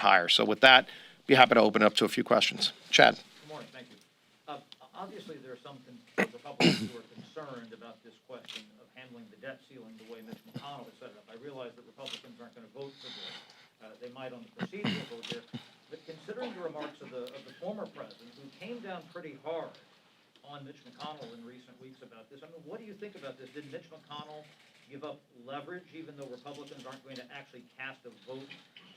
higher. So with that, be happy to open it up to a few questions. Chad. Good morning. Thank you. Obviously, there are some Republicans who are concerned about this question of handling the debt ceiling the way Mitch McConnell has set it up. I realize that Republicans aren't going to vote for this. They might on the procedural vote here. But considering the remarks of the former president, who came down pretty hard on Mitch McConnell in recent weeks about this, I mean, what do you think about this? Did Mitch McConnell give up leverage, even though Republicans aren't going to actually cast a vote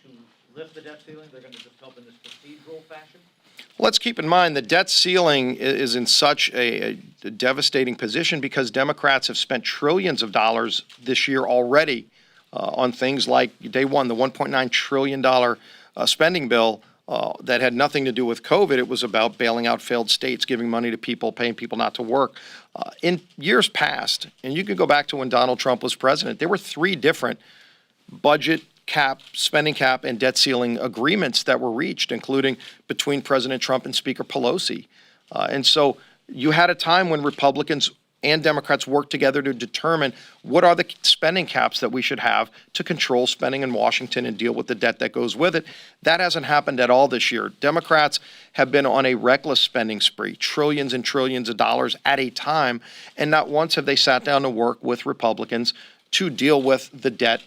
to lift the debt ceiling? They're going to just help in this procedural fashion? Let's keep in mind the debt ceiling is in such a devastating position because Democrats have spent trillions of dollars this year already on things like day one, the $1.9 trillion spending bill that had nothing to do with COVID. It was about bailing out failed states, giving money to people, paying people not to work. In years past, and you can go back to when Donald Trump was president, there were 3 different budget cap, spending cap, and debt ceiling agreements that were reached, including between President Trump and Speaker Pelosi. And so you had a time when Republicans and Democrats worked together to determine what are the spending caps that we should have to control spending in Washington and deal with the debt that goes with it. That hasn't happened at all this year. Democrats have been on a reckless spending spree, trillions and trillions of dollars at a time, and not once have they sat down to work with Republicans to deal with the debt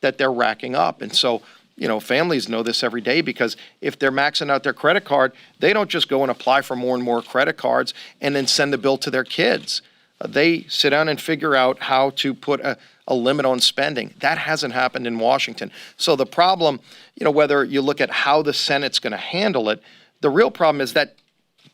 that they're racking up. And so, you know, families know this every day because if they're maxing out their credit card, they don't just go and apply for more and more credit cards and then send the bill to their kids. They sit down and figure out how to put a limit on spending. That hasn't happened in Washington. So the problem, you know, whether you look at how the Senate's going to handle it, the real problem is that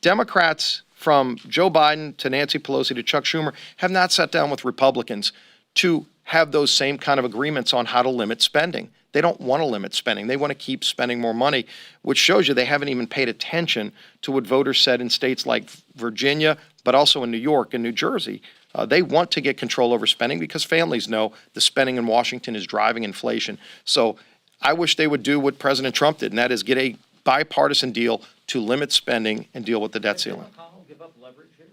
Democrats from Joe Biden to Nancy Pelosi to Chuck Schumer have not sat down with Republicans to have those same kind of agreements on how to limit spending. They don't want to limit spending. They want to keep spending more money, which shows you they haven't even paid attention to what voters said in states like Virginia, but also in New York and New Jersey. They want to get control over spending because families know the spending in Washington is driving inflation. So I wish they would do what President Trump did, and that is get a bipartisan deal to limit spending and deal with the debt ceiling. Did McConnell give up leverage here?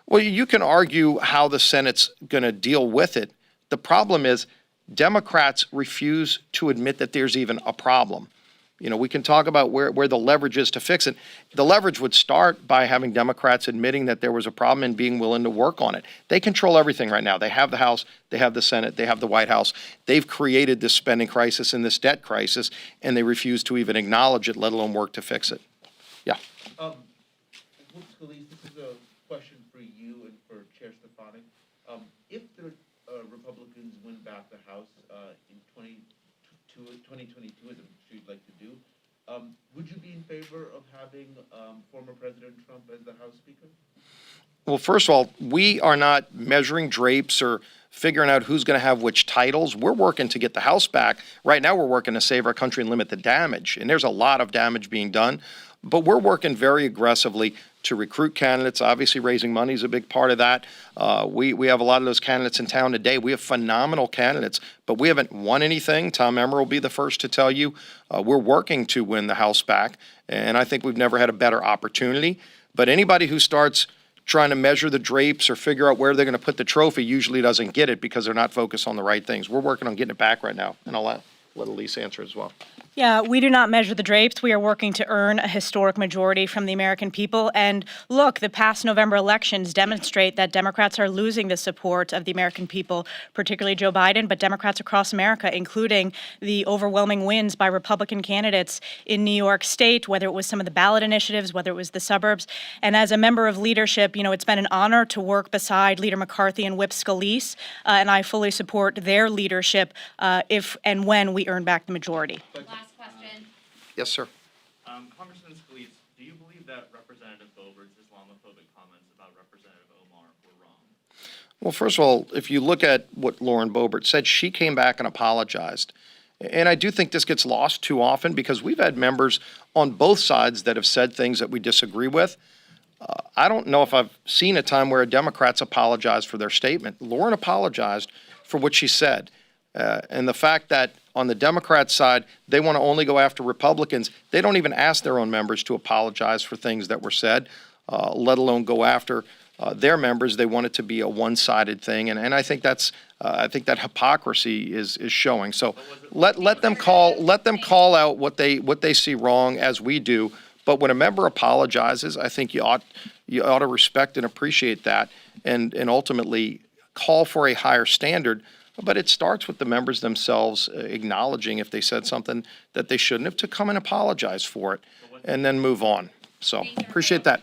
Well, you can argue how the Senate's going to deal with it. The problem is Democrats refuse to admit that there's even a problem. You know, we can talk about where the leverage is to fix it. The leverage would start by having Democrats admitting that there was a problem and being willing to work on it. They control everything right now. They have the House, they have the Senate, they have the White House. They've created this spending crisis and this debt crisis, and they refuse to even acknowledge it, let alone work to fix it. Yeah. Scalise, this is a question for you and for Chair Stefanik. If the Republicans win back the House in 2022, as I'm sure you'd like to do, would you be in favor of having former President Trump as the House Speaker? Well, first of all, we are not measuring drapes or figuring out who's going to have which titles. We're working to get the House back. Right now, we're working to save our country and limit the damage. And there's a lot of damage being done. But we're working very aggressively to recruit candidates. Obviously, raising money is a big part of that. We have a lot of those candidates in town today. We have phenomenal candidates, but we haven't won anything. Tom Emmer will be the first to tell you. We're working to win the House back, and I think we've never had a better opportunity. But anybody who starts trying to measure the drapes or figure out where they're going to put the trophy usually doesn't get it because they're not focused on the right things. We're working on getting it back right now, and I'll let Elise answer as well. Yeah, we do not measure the drapes. We are working to earn a historic majority from the American people. And look, the past November elections demonstrate that Democrats are losing the support of the American people, particularly Joe Biden, but Democrats across America, including the overwhelming wins by Republican candidates in New York State, whether it was some of the ballot initiatives, whether it was the suburbs. And as a member of leadership, you know, it's been an honor to work beside Leader McCarthy and Whip Scalise, and I fully support their leadership if and when we earn back the majority. Last question. Yes, sir. Congressman Scalise, do you believe that Representative Boebert's Islamophobic comments about Representative Omar were wrong? Well, first of all, if you look at what Lauren Boebert said, she came back and apologized. And I do think this gets lost too often because we've had members on both sides that have said things that we disagree with. I don't know if I've seen a time where a Democrat's apologized for their statement. Lauren apologized for what she said. And the fact that on the Democrat side, they want to only go after Republicans. They don't even ask their own members to apologize for things that were said, let alone go after their members, they want it to be a one-sided thing, and I think that's, I think that hypocrisy is showing. So let them call out what they see wrong, as we do. But when a member apologizes, I think you ought to respect and appreciate that, and ultimately call for a higher standard. But it starts with the members themselves acknowledging if they said something that they shouldn't have, to come and apologize for it, and then move on. So appreciate that.